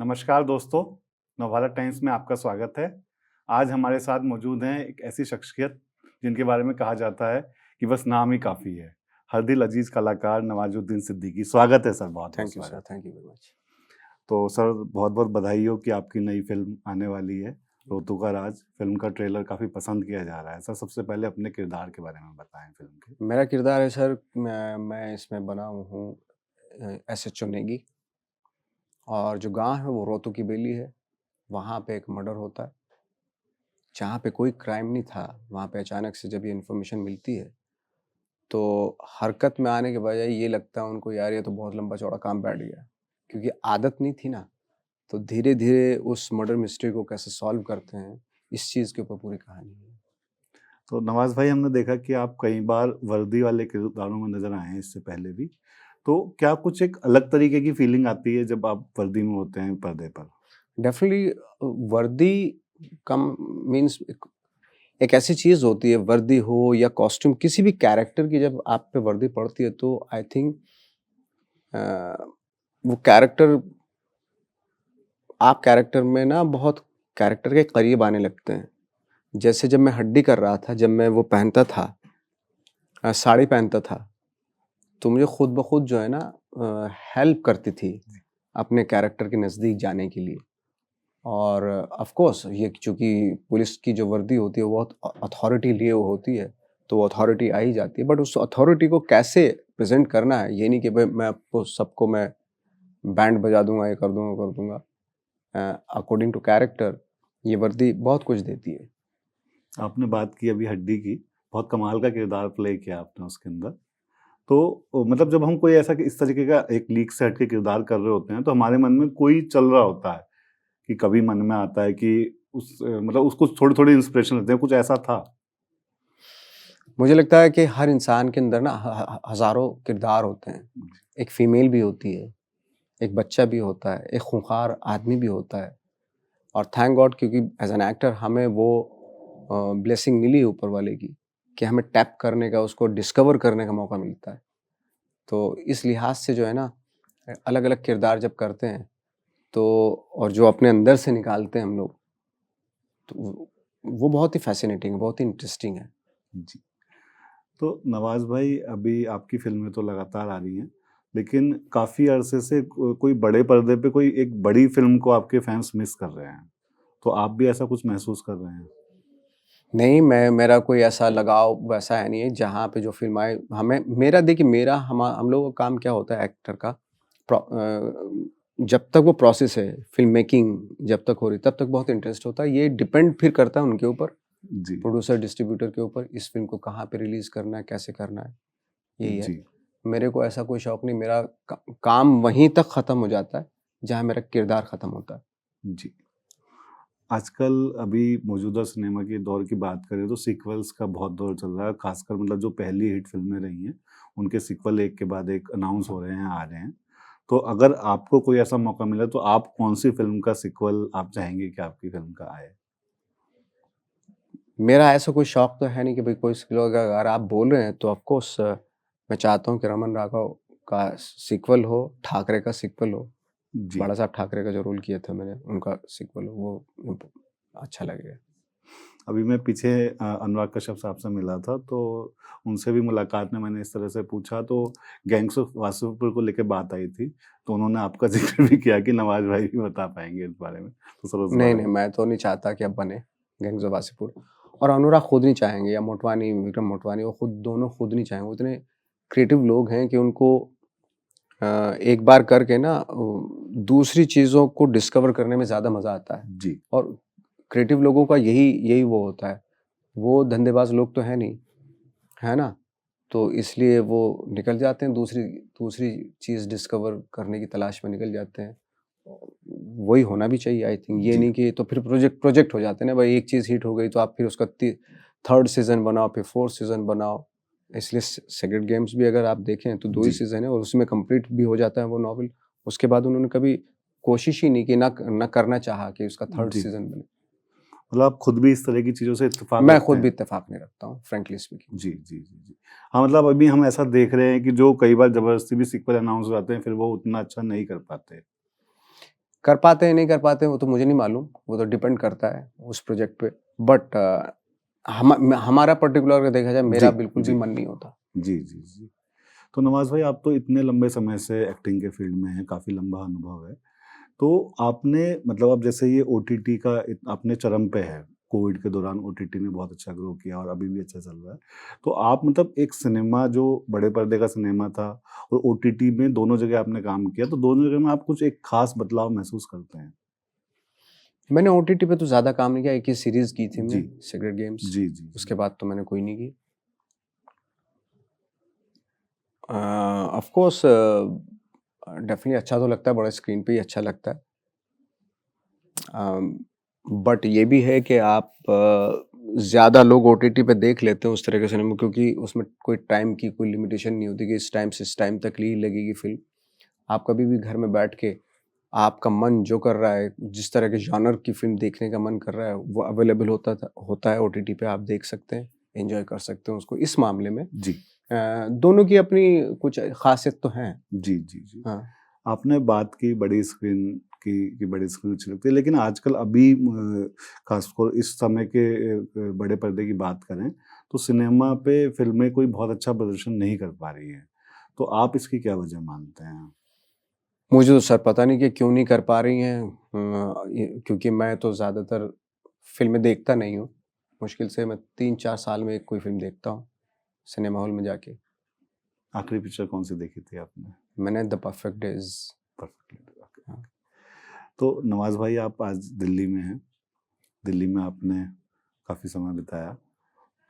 नमस्कार दोस्तों, नवभारत टाइम्स में आपका स्वागत है। आज हमारे साथ मौजूद हैं एक ऐसी शख्सियत जिनके बारे में कहा जाता है कि बस नाम ही काफ़ी है। हर दिल अजीज कलाकार नवाजुद्दीन सिद्दीकी। स्वागत है सर, बहुत thank you sir, thank you very much. तो सर बहुत बहुत बधाई हो कि आपकी नई फिल्म आने वाली है, रोतू का राज। फिल्म का ट्रेलर काफ़ी पसंद किया जा रहा है। सर सबसे पहले अपने किरदार के बारे में बताएं फिल्म के। मेरा किरदार है सर, मैं इसमें बना हूँ एसएचओ नेगी, और जो गांव है वो रोहतू की बेली है। वहाँ पे एक मर्डर होता है जहाँ पे कोई क्राइम नहीं था। वहाँ पे अचानक से जब ये इन्फॉर्मेशन मिलती है तो हरकत में आने के बजाय ये लगता है उनको, यार ये तो बहुत लंबा चौड़ा काम बैठ गया, क्योंकि आदत नहीं थी ना। तो धीरे धीरे उस मर्डर मिस्ट्री को कैसे सॉल्व करते हैं, इस चीज़ के ऊपर पूरी कहानी है। तो नवाज भाई, हमने देखा कि आप कई बार वर्दी वाले किरदारों में नजर आए हैं इससे पहले भी। तो क्या कुछ एक अलग तरीके की फीलिंग आती है जब आप वर्दी में होते हैं पर्दे पर? डेफिनेटली वर्दी कम मीन्स एक ऐसी चीज़ होती है, वर्दी हो या कॉस्ट्यूम, किसी भी कैरेक्टर की जब आप पे वर्दी पड़ती है तो आई थिंक वो कैरेक्टर, आप कैरेक्टर में ना बहुत कैरेक्टर के करीब आने लगते हैं। जैसे जब मैं हड्डी कर रहा था, जब मैं वो पहनता था, साड़ी पहनता था, तो मुझे खुद ब खुद जो है ना हेल्प करती थी अपने कैरेक्टर के नज़दीक जाने के लिए। और ऑफ कोर्स ये चूँकि पुलिस की जो वर्दी होती है वो बहुत अथॉरिटी लिए वो होती है, तो वो अथॉरिटी आ ही जाती है। बट उस अथॉरिटी को कैसे प्रेजेंट करना है, ये नहीं कि भाई मैं आपको सबको मैं बैंड बजा दूंगा, ये कर दूंगा। अकॉर्डिंग टू कैरेक्टर ये वर्दी बहुत कुछ देती है। आपने बात की अभी हड्डी की, बहुत कमाल का किरदार प्ले किया आपने उसके अंदर। तो मतलब जब हम कोई ऐसा इस तरीके का एक लीक से हट के किरदार कर रहे होते हैं तो हमारे मन में कोई चल रहा होता है कि कभी मन में आता है कि मतलब उसको थोड़ी थोड़ी इंस्पिरेशन लेते हैं, कुछ ऐसा था? मुझे लगता है कि हर इंसान के अंदर ना हज़ारों किरदार होते हैं। एक फीमेल भी होती है, एक बच्चा भी होता है, एक खूंखार आदमी भी होता है। और थैंक गॉड, क्योंकि एज एन एक्टर हमें वो ब्लेसिंग मिली है ऊपर वाले की, कि हमें टैप करने का, उसको डिस्कवर करने का मौका मिलता है। तो इस लिहाज से जो है ना, अलग अलग किरदार जब करते हैं तो, और जो अपने अंदर से निकालते हैं हम लोग, तो वो बहुत ही फैसिनेटिंग है, बहुत ही इंटरेस्टिंग है। जी। तो नवाज भाई, अभी आपकी फिल्में तो लगातार आ रही हैं, लेकिन काफ़ी अरसे से कोई बड़े पर्दे पे कोई एक बड़ी फिल्म को आपके फैंस मिस कर रहे हैं। तो आप भी ऐसा कुछ महसूस कर रहे हैं? नहीं, मेरा कोई ऐसा लगाव वैसा है नहीं है। जहाँ पे जो फ़िल्म आए, हमें मेरा देखिए, मेरा हम लोगों का काम क्या होता है एक्टर का, जब तक वो प्रोसेस है, फ़िल्म मेकिंग जब तक हो रही तब तक बहुत इंटरेस्ट होता है। ये डिपेंड फिर करता है उनके ऊपर, जी प्रोड्यूसर, डिस्ट्रीब्यूटर के ऊपर, इस फ़िल्म को कहाँ पे रिलीज़ करना है, कैसे करना है, यही है। जी मेरे को ऐसा कोई शौक नहीं, मेरा काम वहीं तक ख़त्म हो जाता है जहाँ मेरा किरदार ख़त्म होता है। जी। आजकल अभी मौजूदा सिनेमा के दौर की बात करें तो सीक्वल्स का बहुत दौर चल रहा है, खासकर मतलब जो पहली हिट फिल्में रही हैं उनके सीक्वल एक के बाद एक अनाउंस हो रहे हैं, आ रहे हैं। तो अगर आपको कोई ऐसा मौका मिले तो आप कौन सी फिल्म का सीक्वल आप चाहेंगे कि आपकी फिल्म का आए? मेरा ऐसा कोई शौक तो है नहीं कि भाई कोई लोग, अगर आप बोल रहे हैं तो ऑफ कोर्स मैं चाहता हूँ कि रमन राघव का सीक्वल हो, ठाकरे का सीक्वल हो। जी। बड़ा साहब ठाकरे का जो रोल किया था मैंने, उनका सीक्वल हो, वो अच्छा लगेगा। अभी मैं पीछे अनुराग कश्यप साहब से मिला था, तो उनसे भी मुलाकात में मैंने इस तरह से पूछा तो गैंग्स ऑफ वासेपुर को लेके बात आई थी, तो उन्होंने आपका जिक्र भी किया कि नवाज भाई भी बता पाएंगे इस बारे में। तो सर उस नहीं बारे नहीं, में। मैं तो नहीं चाहता कि अब बने गैंग्स ऑफ वासेपुर, और अनुराग खुद नहीं चाहेंगे, या मोटवानी, विक्रम मोटवानी, वो खुद दोनों खुद नहीं चाहेंगे। वो इतने क्रिएटिव लोग हैं कि उनको एक बार करके ना दूसरी चीज़ों को डिस्कवर करने में ज़्यादा मज़ा आता है। जी और क्रिएटिव लोगों का यही यही वो होता है। वो धंधेबाज लोग तो है नहीं, है ना? तो इसलिए वो निकल जाते हैं, दूसरी दूसरी चीज़ डिस्कवर करने की तलाश में निकल जाते हैं। वही होना भी चाहिए आई थिंक। ये जी। नहीं कि तो फिर प्रोजेक्ट हो जाते हैं ना भाई, एक चीज़ हिट हो गई तो आप फिर उसका थर्ड सीज़न बनाओ, फिर फोर्थ सीज़न बनाओ। इसलिए सेक्रेड गेम्स भी अगर आप देखें तो 2 ही जी। सीज़न है और उसमें कंप्लीट भी हो जाता है वो नॉवल। उसके बाद उन्होंने कभी कोशिश ही नहीं की, ना करना चाहा कि उसका थर्ड जी। सीज़न बने। मतलब आप खुद भी इस तरह की चीज़ों से इत्तेफ़ाक मैं रखते खुद भी हैं? इत्तेफ़ाक नहीं रखता हूँ, फ्रैंकली स्पीकिंग। जी, जी, जी, जी। हाँ, मतलब अभी हम ऐसा देख रहे हैं कि जो कई बार ज़बरदस्ती भी सीक्वल अनाउंस हो जाते हैं, फिर वो उतना अच्छा नहीं कर पाते। कर पाते हैं, नहीं कर पाते हैं, वो तो मुझे नहीं मालूम, वो तो डिपेंड करता है उस प्रोजेक्ट पे। बट हमारा पर्टिकुलर अगर देखा जाए, मेरा जी, बिल्कुल भी जी। मन नहीं होता। जी, जी, जी। तो नवाज़ भाई, आप तो इतने लंबे समय से एक्टिंग के फ़ील्ड में हैं, काफ़ी लंबा अनुभव है। तो आपने मतलब अब जैसे ये ओटीटी का अपने चरम पे है, कोविड के दौरान ओटीटी ने बहुत अच्छा ग्रो किया और अभी भी अच्छा चल रहा है। तो आप मतलब एक सिनेमा जो बड़े पर्दे का सिनेमा था और ओटीटी में दोनों जगह आपने काम किया, तो दोनों जगह में आप कुछ एक खास बदलाव महसूस करते हैं? मैंने ओटीटी पे तो ज़्यादा काम नहीं किया, एक ही सीरीज़ की थी जी। मैंने, सीक्रेट गेम्स, जी, जी, जी। उसके बाद तो मैंने कोई नहीं की। ऑफ कोर्स डेफिनेटली अच्छा तो लगता है, बड़े स्क्रीन पे ही अच्छा लगता है। बट ये भी है कि आप ज़्यादा लोग ओटीटी पे देख लेते हैं उस तरह के सिनेमा, क्योंकि उसमें कोई टाइम की कोई लिमिटेशन नहीं होती कि इस टाइम से इस टाइम तक ही लगेगी फिल्म। आप कभी भी घर में बैठ के आपका मन जो कर रहा है, जिस तरह के जॉनर की फिल्म देखने का मन कर रहा है, वो अवेलेबल होता है ओटीटी पे, आप देख सकते हैं, एंजॉय कर सकते हैं उसको। इस मामले में जी। दोनों की अपनी कुछ खासियत तो हैं। जी, जी, जी। हाँ। आपने बात की बड़ी स्क्रीन की बड़ी स्क्रीन अच्छी लगती है, लेकिन आजकल अभी खासकर इस समय के बड़े पर्दे की बात करें, तो सिनेमा पे फ़िल्में कोई बहुत अच्छा प्रदर्शन नहीं कर पा रही हैं। तो आप इसकी क्या वजह मानते हैं? मुझे तो सर पता नहीं कि क्यों नहीं कर पा रही हैं। क्योंकि मैं तो ज़्यादातर फ़िल्में देखता नहीं हूँ। मुश्किल से मैं 3-4 साल में एक कोई फ़िल्म देखता हूँ, सिनेमा हॉल में जाके। आखिरी पिक्चर कौन-सी देखी थी आपने? मैंने the perfect days. Perfectly okay. हाँ। तो नवाज़ भाई, आप आज दिल्ली में हैं। दिल्ली में आपने काफ़ी समय बिताया।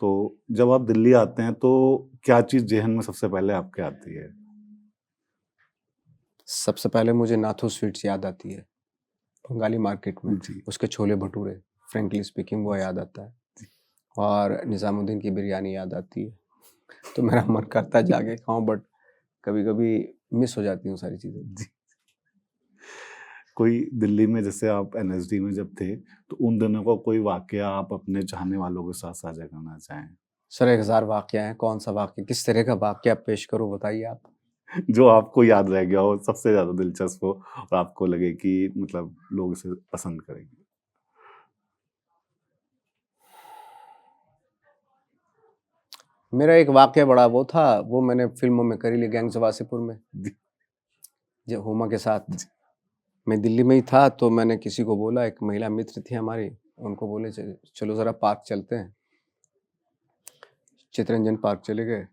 तो जब आप दिल्ली आते हैं तो क्या चीज़ ज़हन में सबसे पहले आपके आती है? सबसे पहले मुझे नाथू स्वीट्स याद आती है, बंगाली मार्केट में, जी, उसके छोले-भटूरे, फ्रैंकली स्पीकिंग वो याद आता है, और निज़ामुद्दीन की बिरयानी याद आती है। तो मेरा मन करता है जाके खाऊँ, बट कभी-कभी मिस हो जाती हैं वो सारी चीज़ें। जी। कोई दिल्ली में जैसे आप एनएसडी में जब थे, तो उन दिनों का कोई वाक़या आप अपने चाहने वालों के साथ साझा करना चाहें? सर 1000 वाक़या हैं, कौन-सा वाक़या, किस तरह का वाक़या पेश करूँ बताइए आप? जो आपको याद रह गया हो, सबसे ज़्यादा दिलचस्प हो और आपको लगे कि मतलब लोग इसे पसंद करेंगे? मेरा एक वाक़या बड़ा वो था, वो मैंने फ़िल्मों में कर ही लिया, गैंग्स ऑफ वासेपुर में, जी, जब हुमा के साथ। जी। मैं दिल्ली में ही था, तो मैंने किसी को बोला, एक महिला मित्र थी हमारी, उनको बोले चलो ज़रा पार्क चलते हैं। चित्तरंजन पार्क चले गए,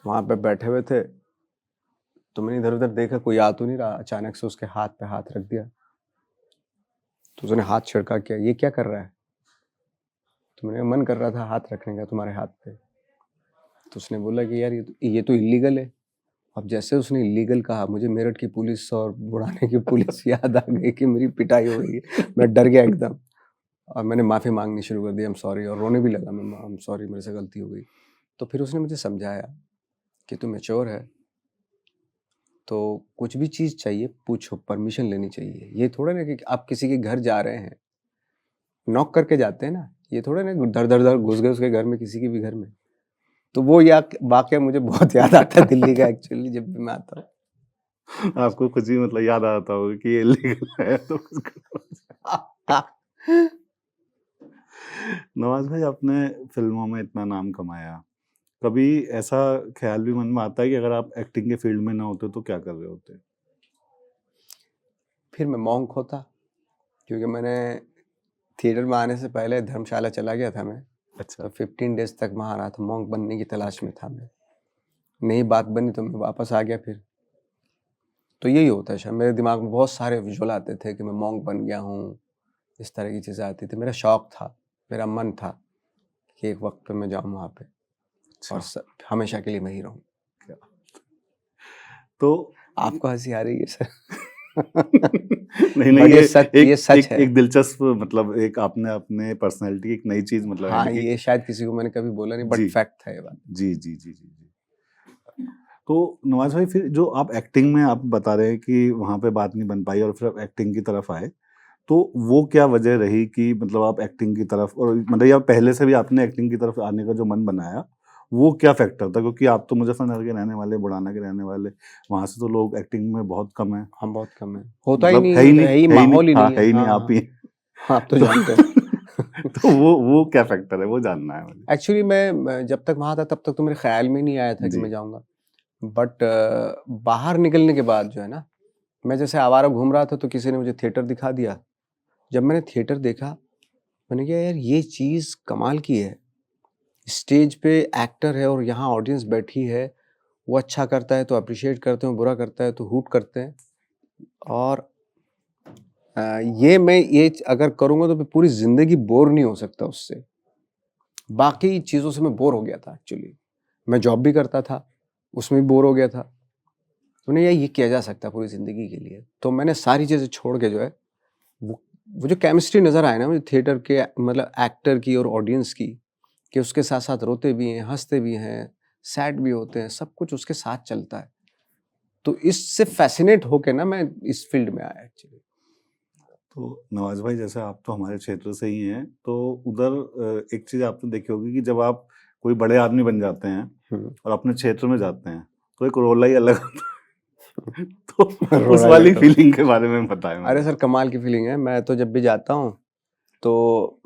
वहाँ पे बैठे हुए थे, तो मैंने इधर-उधर देखा, कोई आ तो नहीं रहा, अचानक से उसके हाथ पे हाथ रख दिया। तो उसने हाथ छिड़का, "क्या ये क्या कर रहा है?" तो मेरा मन कर रहा था हाथ रखने का तुम्हारे हाथ पे। तो उसने बोला कि यार ये तो इल्लीगल है। अब जैसे उसने इल्लीगल कहा, मुझे मेरठ की पुलिस और बुढ़ाने की पुलिस याद आ गई कि मेरी पिटाई हो रही है। मैं डर गया एकदम, और मैंने माफ़ी माँगनी शुरू कर दी, आई एम सॉरी, और रोने भी लगा मैं, आई एम सॉरी, मेरे से गलती हो गई। तो फिर उसने मुझे समझाया कि तू मैच्योर है, तो कुछ भी चीज़ चाहिए पूछो, परमिशन लेनी चाहिए। ये थोड़ा ना कि आप किसी के घर जा रहे हैं, नॉक करके जाते हैं ना, ये थोड़ा ना धर-धर-धर घुस गए उसके घर में, किसी के भी घर में। तो वो वाक़या मुझे बहुत याद आता है दिल्ली का, एक्चुअली जब भी मैं आता हूँ। आपको खुद ही मतलब याद आता होगा कि ये इल्लीगल है तो उसको नवाज़ भाई, आपने फ़िल्मों में इतना नाम कमाया, कभी ऐसा ख़्याल भी मन में आता है कि अगर आप एक्टिंग के फ़ील्ड में ना होते तो क्या कर रहे होते? फिर मैं मॉन्क होता, क्योंकि मैंने थिएटर में आने से पहले धर्मशाला चला गया था मैं, अच्छा। तो 15 डेज़ तक वहाँ रहा था, मॉन्क बनने की तलाश में था मैं। नहीं बात बनी तो मैं वापस आ गया फिर। तो यही होता है शायद, मेरे दिमाग में बहुत सारे विज़ुअल आते थे कि मैं मॉन्क बन गया हूँ, इस तरह की चीज़ें आती थी। मेरा शौक था, मेरा मन था कि एक वक़्त पे मैं जाऊँ वहाँ पे और अच्छा, हमेशा के लिए वहीं रहूँ। क्या तो आपको हँसी आ रही है सर? नहीं, नहीं, बट ये ये एक सच एक है। एक दिलचस्प मतलब एक आपने अपने पर्सनैलिटी एक नई चीज़ मतलब हाँ, ऐड की। ये शायद किसी को मैंने कभी बोला नहीं, बट जी। फैक्ट है ये बात। जी, जी, जी, जी, जी। तो नवाज़ भाई, फिर जो आप एक्टिंग में आप बता रहे हैं कि वहाँ पे बात नहीं बन पाई और फिर आप एक्टिंग की तरफ आए। तो वो क्या वजह रही कि मतलब आप एक्टिंग की तरफ, और मतलब या पहले से भी आपने एक्टिंग की तरफ आने का जो मन बनाया, वो क्या फैक्टर था? क्योंकि आप तो मुजफ्फरनगर के रहने वाले, बुढ़ाना के रहने वाले, वहाँ से तो लोग एक्टिंग में बहुत कम हैं। हाँ, बहुत कम है। होता ही मतलब नहीं है ही नहीं, है ही है ही नहीं, माहौल ही हाँ, नहीं है है। ही नहीं, हाँ, आप ही हाँ। हैं। हाँ, आप तो तो जानते हैं। तो वो क्या फैक्टर है, वो जानना है मुझे। एक्चुअली मैं जब तक वहाँ था तब तक तो मेरे ख़्याल में नहीं आया था कि जी। मैं जाऊँगा। बट बाहर निकलने के बाद जो है ना, मैं जैसे आवारा घूम रहा था तो किसी ने मुझे थिएटर दिखा दिया। जब मैंने थिएटर देखा, मैंने कहा यार ये चीज़ कमाल की है। स्टेज पे एक्टर है और यहाँ ऑडियंस बैठी है, वो अच्छा करता है तो एप्रिशिएट करते हैं, बुरा करता है तो हूट करते हैं। और ये अगर करूँगा तो मैं पूरी ज़िंदगी बोर नहीं हो सकता उससे। बाकी चीज़ों से मैं बोर हो गया था एक्चुअली। मैं जॉब भी करता था, उसमें भी बोर हो गया था। तो मैंने ये किया जा सकता है पूरी ज़िंदगी के लिए। तो मैंने सारी चीज़ें छोड़ के जो है, वो जो केमिस्ट्री नज़र आए ना मुझे थिएटर के, मतलब एक्टर की और ऑडियंस की, कि उसके साथ-साथ रोते भी हैं, हँसते भी हैं, सैड भी होते हैं, सब कुछ उसके साथ चलता है। तो इससे फ़ैसिनेट होके ना मैं इस फ़ील्ड में आया एक्चुअली। तो नवाज़ भाई, जैसे आप तो हमारे क्षेत्र से ही हैं, तो उधर एक चीज़ आपने देखी होगी कि जब आप कोई बड़े आदमी बन जाते हैं हुँ। और अपने क्षेत्र में जाते हैं, तो एक रोला ही अलग होता है। तो उस रोना ही वाली लगता है। फीलिंग के बारे में बताएँ अरे मुझे। सर कमाल की फ़ीलिंग है। मैं तो जब भी जाता हूँ, तो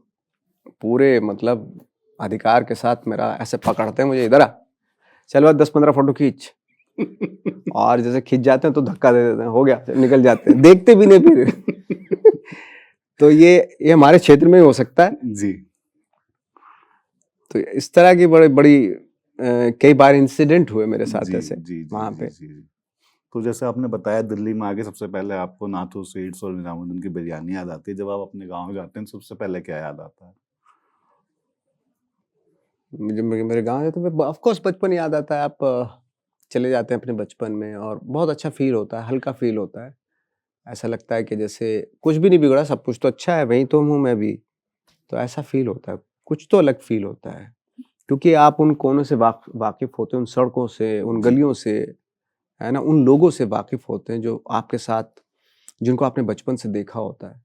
पूरे मतलब अधिकार के साथ मेरा ऐसे पकड़ते हैं मुझे, इधर आ, चल भाई 10-15 फ़ोटो खींच। और जैसे खिंच जाते हैं तो धक्का दे देते हैं, हो गया, निकल जाते हैं, देखते भी नहीं फिर। तो ये हमारे क्षेत्र में ही हो सकता है। जी। तो इस तरह की बड़ी बड़ी कई बार इंसिडेंट हुए मेरे साथ जी, ऐसे जी, जी, वहाँ जी, पे। जी, जी। तो जैसे आपने बताया दिल्ली में आके सबसे पहले आपको नाथू स्वीट्स और निजामुद्दीन की बिरयानी याद आती है। जब आप अपने गाँव जाते हैं तो सबसे पहले क्या याद आता है? मुझे मेरे गाँव है तो मैं ऑफ कोर्स बचपन याद आता है। आप चले जाते हैं अपने बचपन में और बहुत अच्छा फ़ील होता है, हल्का फ़ील होता है। ऐसा लगता है कि जैसे कुछ भी नहीं बिगड़ा, सब कुछ तो अच्छा है, वहीं तो हूँ मैं भी। तो ऐसा फ़ील होता है, कुछ तो अलग फ़ील होता है। क्योंकि आप उन कोनों से वाकिफ़ होते हैं, उन सड़कों से, उन जी। गलियों से, है ना? उन लोगों से वाकिफ़ होते हैं जो आपके साथ, जिनको आपने बचपन से देखा होता है।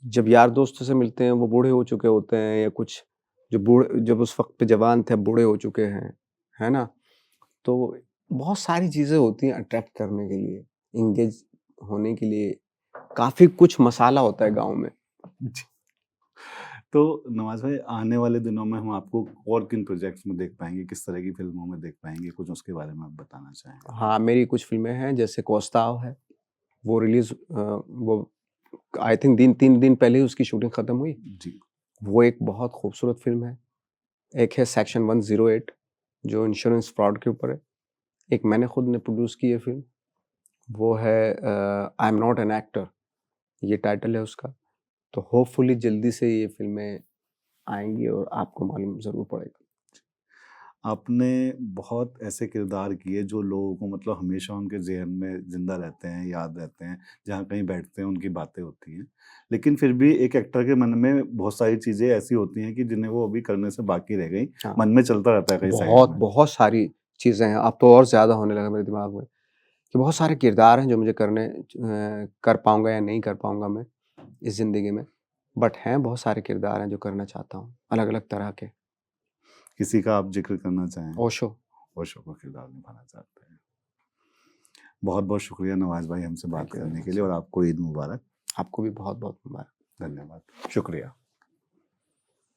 जब यार दोस्तों से मिलते हैं, वो बूढ़े हो चुके होते हैं या कुछ जो बूढ़े जब उस वक़्त पे जवान थे, अब बूढ़े हो चुके हैं, है ना? तो बहुत सारी चीज़ें होती हैं अट्रैक्ट करने के लिए, एंगेज होने के लिए, काफ़ी कुछ मसाला होता है गाँव में। जी। तो नवाज़ भाई, आने वाले दिनों में हम आपको और किन प्रोजेक्ट्स में देख पाएँगे? किस तरह की फ़िल्मों में देख पाएँगे? कुछ उसके बारे में आप बताना चाहें? हाँ, मेरी कुछ फ़िल्में हैं जैसे कोस्ताव है, वो वो आई थिंक 3 दिन पहले ही उसकी शूटिंग खत्म हुई। जी। वो एक बहुत खूबसूरत फ़िल्म है। एक है सेक्शन 108 जो इंश्योरेंस फ्रॉड के ऊपर है। एक मैंने खुद ने प्रोड्यूस की है फ़िल्म, वो है I am not an actor, ये टाइटल है उसका। तो होपफुली जल्दी से ये फ़िल्में आएँगी और आपको मालूम ज़रूर पड़ेगा। आपने बहुत ऐसे किरदार किए जो लोगों को मतलब हमेशा उनके ज़हन में ज़िंदा रहते हैं, याद रहते हैं, जहाँ कहीं बैठते हैं उनकी बातें होती हैं। लेकिन फिर भी एक एक्टर के मन में बहुत सारी चीज़ें ऐसी होती हैं कि जिन्हें वो अभी करने से बाकी रह गई, हाँ, मन में चलता रहता है कहीं साइड बहुत, में। बहुत सारी चीज़ें हैं, अब तो और ज़्यादा होने लगा मेरे दिमाग में कि बहुत सारे किरदार हैं जो मुझे कर पाऊँगा या नहीं कर पाऊँगा मैं इस ज़िंदगी में। बट हैं बहुत सारे किरदार हैं जो करना चाहता हूँ, अलग-अलग तरह के। किसी का आप ज़िक्र करना चाहें? ओशो, ओशो का किरदार निभाना चाहते हैं। बहुत-बहुत शुक्रिया नवाज़ भाई हमसे बात थैंक यू वेरी करने के मच। लिए, और आपको ईद मुबारक। आपको भी बहुत-बहुत मुबारक। धन्यवाद। शुक्रिया।